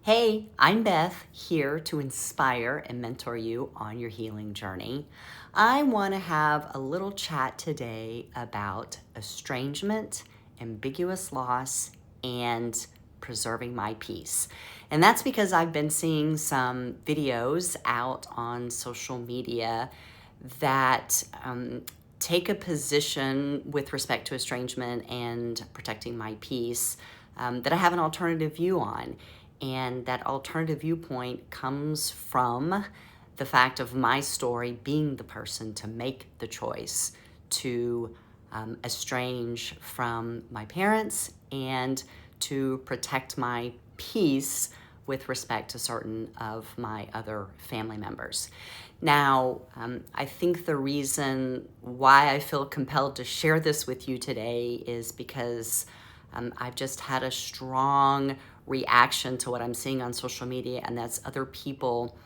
Hey, I'm Beth, here to inspire and mentor you on your healing journey. I want to have a little chat today about estrangement, ambiguous loss, and preserving my peace. And that's because I've been seeing some videos out on social media that take a position with respect to estrangement and protecting my peace that I have an alternative view on. And that alternative viewpoint comes from the fact of my story being the person to make the choice to estrange from my parents and to protect my peace with respect to certain of my other family members. Now, I think the reason why I feel compelled to share this with you today is because I've just had a strong reaction to what I'm seeing on social media, and that's other people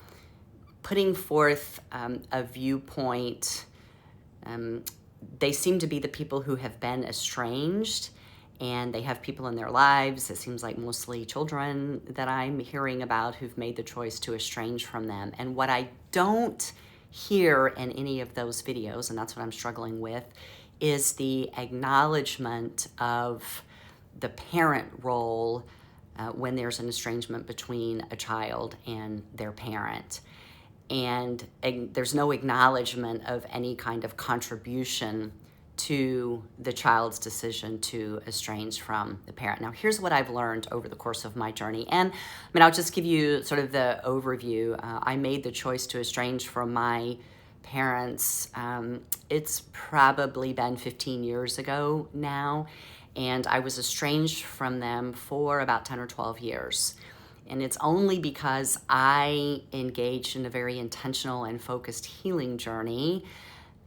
putting forth a viewpoint. They seem to be the people who have been estranged, and they have people in their lives, it seems like mostly children that I'm hearing about, who've made the choice to estrange from them. And what I don't hear in any of those videos, and that's what I'm struggling with, is the acknowledgement of the parent role when there's an estrangement between a child and their parent. And there's no acknowledgement of any kind of contribution to the child's decision to estrange from the parent. Now, here's what I've learned over the course of my journey. And I'll just give you sort of the overview. I made the choice to estrange from my parents. It's probably been 15 years ago now. And I was estranged from them for about 10 or 12 years. And it's only because I engaged in a very intentional and focused healing journey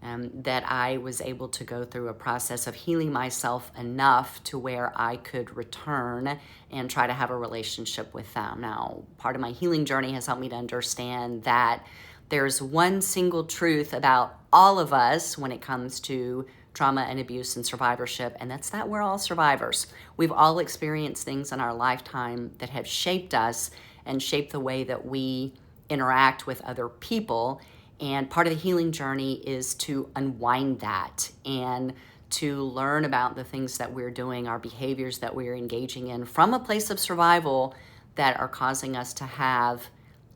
that I was able to go through a process of healing myself enough to where I could return and try to have a relationship with them. Now, part of my healing journey has helped me to understand that there's one single truth about all of us when it comes to trauma and abuse and survivorship, and that's that we're all survivors. We've all experienced things in our lifetime that have shaped us and shaped the way that we interact with other people. And part of the healing journey is to unwind that and to learn about the things that we're doing, our behaviors that we're engaging in from a place of survival that are causing us to have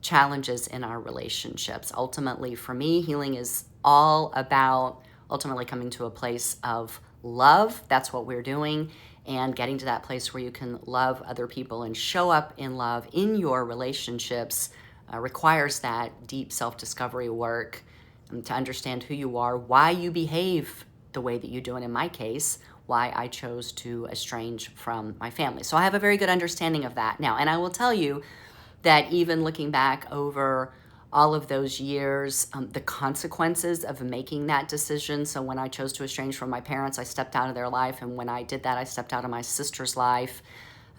challenges in our relationships. Ultimately, for me, healing is all about ultimately coming to a place of love. That's what we're doing. And getting to that place where you can love other people and show up in love in your relationships requires that deep self-discovery work to understand who you are, why you behave the way that you do, and in my case, why I chose to estrange from my family. So I have a very good understanding of that now. And I will tell you that even looking back over all of those years, the consequences of making that decision. So when I chose to estrange from my parents, I stepped out of their life. And when I did that, I stepped out of my sister's life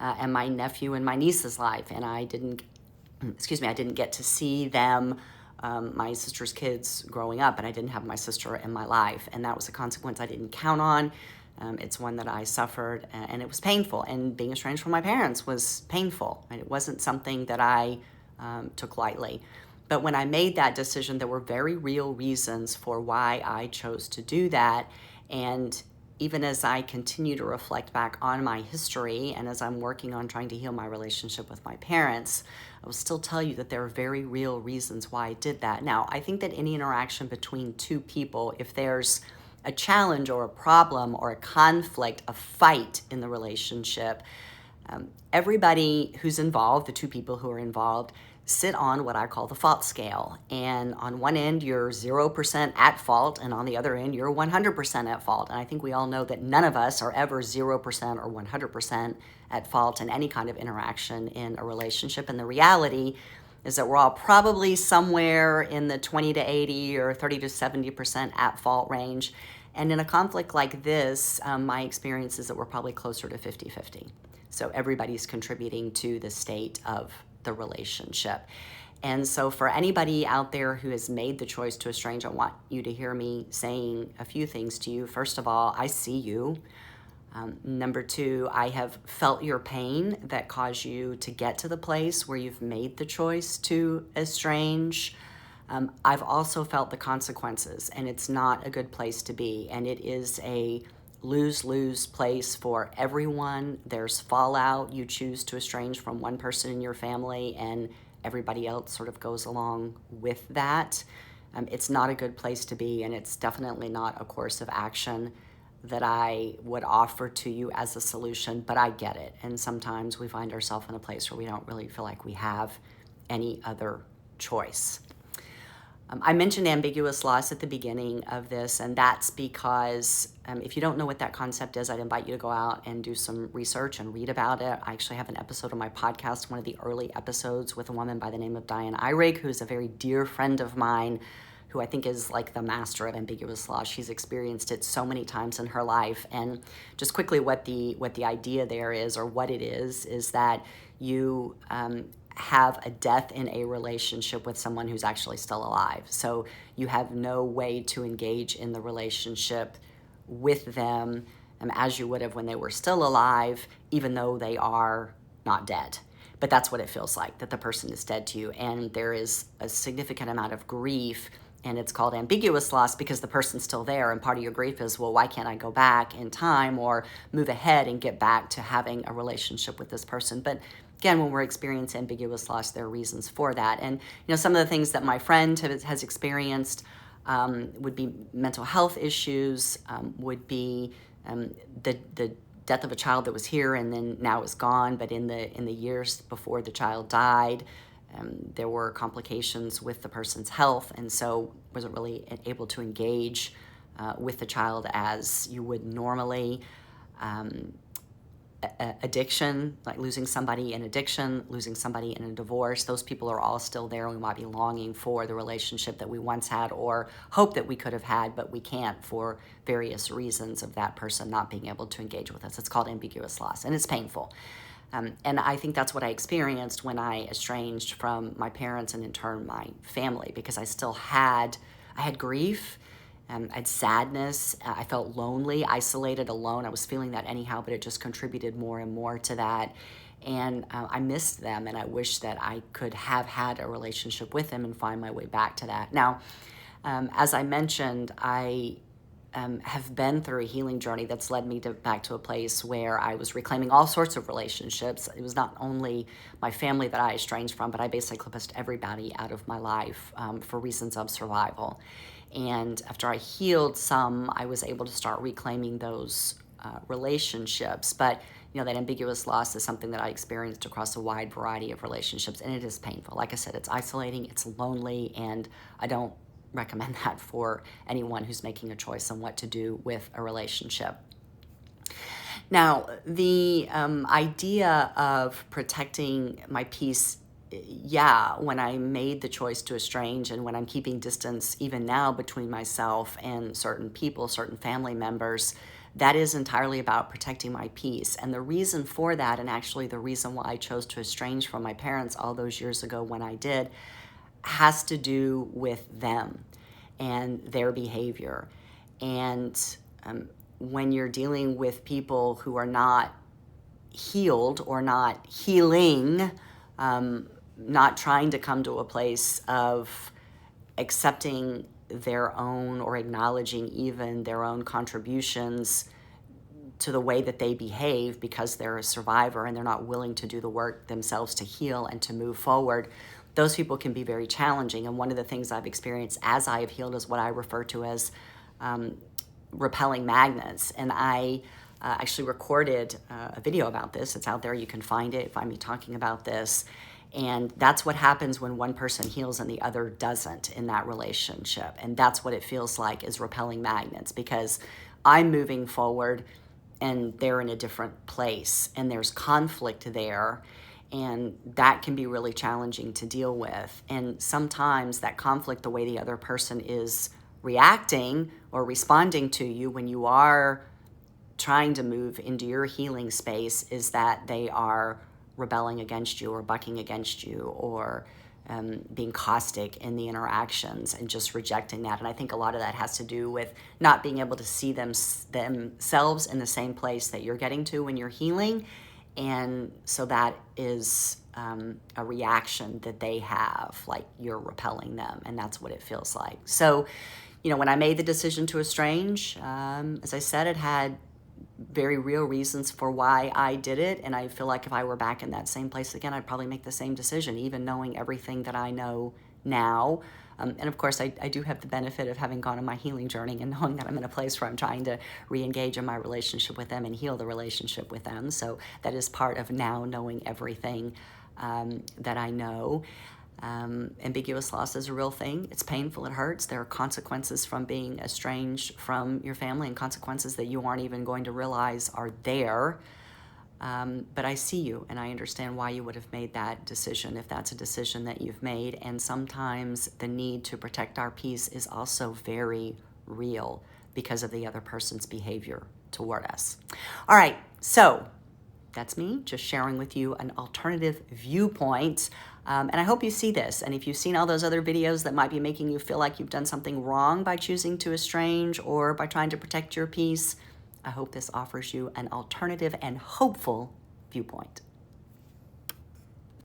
and my nephew and my niece's life. And I didn't get to see them, my sister's kids growing up, and I didn't have my sister in my life. And that was a consequence I didn't count on. It's one that I suffered, and it was painful. And being estranged from my parents was painful. And it wasn't something that I took lightly. But when I made that decision, there were very real reasons for why I chose to do that. And even as I continue to reflect back on my history and as I'm working on trying to heal my relationship with my parents, I will still tell you that there are very real reasons why I did that. Now, I think that any interaction between two people, if there's a challenge or a problem or a conflict, a fight in the relationship, everybody who's involved, the two people who are involved, sit on what I call the fault scale. And on one end, you're 0% at fault, and on the other end, you're 100% at fault. And I think we all know that none of us are ever 0% or 100% at fault in any kind of interaction in a relationship. And the reality is that we're all probably somewhere in the 20 to 80 or 30 to 70% at fault range. And in a conflict like this, my experience is that we're probably closer to 50-50. So everybody's contributing to the state of the relationship. And so for anybody out there who has made the choice to estrange, I want you to hear me saying a few things to you. First of all, I see you. Number two, I have felt your pain that caused you to get to the place where you've made the choice to estrange. I've also felt the consequences, and it's not a good place to be. And it is a lose-lose place for everyone. There's fallout. You choose to estrange from one person in your family, and everybody else sort of goes along with that. It's not a good place to be, and it's definitely not a course of action that I would offer to you as a solution, but I get it. And sometimes we find ourselves in a place where we don't really feel like we have any other choice. I mentioned ambiguous loss at the beginning of this, and that's because if you don't know what that concept is, I'd invite you to go out and do some research and read about it. I actually have an episode of my podcast, one of the early episodes, with a woman by the name of Diane Eyrig, who's a very dear friend of mine, who I think is like the master of ambiguous loss. She's experienced it so many times in her life. And just quickly, what the idea there is, or what it is that you have a death in a relationship with someone who's actually still alive. So you have no way to engage in the relationship with them as you would have when they were still alive, even though they are not dead. But that's what it feels like, that the person is dead to you. And there is a significant amount of grief, and it's called ambiguous loss because the person's still there. And part of your grief is, well, why can't I go back in time or move ahead and get back to having a relationship with this person? But again, when we're experiencing ambiguous loss, there are reasons for that. And some of the things that my friend has experienced would be mental health issues, would be the death of a child that was here and then now is gone, but in the years before the child died, there were complications with the person's health, and so wasn't really able to engage with the child as you would normally. Addiction, like losing somebody in addiction, losing somebody in a divorce, those people are all still there, and we might be longing for the relationship that we once had or hope that we could have had, but we can't for various reasons of that person not being able to engage with us. It's called ambiguous loss, and it's painful. And I think that's what I experienced when I estranged from my parents and in turn my family, because I had grief, I had sadness, I felt lonely, isolated, alone. I was feeling that anyhow, but it just contributed more and more to that. And I missed them, and I wish that I could have had a relationship with them and find my way back to that. Now, as I mentioned, I have been through a healing journey that's led me back to a place where I was reclaiming all sorts of relationships. It was not only my family that I estranged from, but I basically pushed everybody out of my life for reasons of survival. And after I healed some, I was able to start reclaiming those relationships. But that ambiguous loss is something that I experienced across a wide variety of relationships, and it is painful. Like I said, it's isolating, it's lonely, and I don't recommend that for anyone who's making a choice on what to do with a relationship. Now, the idea of protecting my peace, when I made the choice to estrange and when I'm keeping distance even now between myself and certain people, certain family members, that is entirely about protecting my peace. And the reason for that, and actually the reason why I chose to estrange from my parents all those years ago when I did, has to do with them and their behavior. And when you're dealing with people who are not healed or not healing, not trying to come to a place of accepting their own or acknowledging even their own contributions to the way that they behave because they're a survivor and they're not willing to do the work themselves to heal and to move forward, those people can be very challenging. And one of the things I've experienced as I have healed is what I refer to as repelling magnets. And I actually recorded a video about this. It's out there. You can find it, find me talking about this. And that's what happens when one person heals and the other doesn't in that relationship. And that's what it feels like, is repelling magnets, because I'm moving forward and they're in a different place and there's conflict there. And that can be really challenging to deal with. And sometimes that conflict, the way the other person is reacting or responding to you when you are trying to move into your healing space, is that they are rebelling against you or bucking against you or being caustic in the interactions and just rejecting that. And I think a lot of that has to do with not being able to see themselves in the same place that you're getting to when you're healing. And so that is a reaction that they have, like you're repelling them, and that's what it feels like. So, when I made the decision to estrange, as I said, it had very real reasons for why I did it, and I feel like if I were back in that same place again, I'd probably make the same decision, even knowing everything that I know now. And of course, I do have the benefit of having gone on my healing journey and knowing that I'm in a place where I'm trying to re-engage in my relationship with them and heal the relationship with them. So that is part of now knowing everything that I know. Ambiguous loss is a real thing. It's painful, it hurts. There are consequences from being estranged from your family, and consequences that you aren't even going to realize are there. But I see you, and I understand why you would have made that decision, if that's a decision that you've made. And sometimes the need to protect our peace is also very real because of the other person's behavior toward us. All right, so that's me just sharing with you an alternative viewpoint. And I hope you see this. And if you've seen all those other videos that might be making you feel like you've done something wrong by choosing to estrange or by trying to protect your peace, I hope this offers you an alternative and hopeful viewpoint.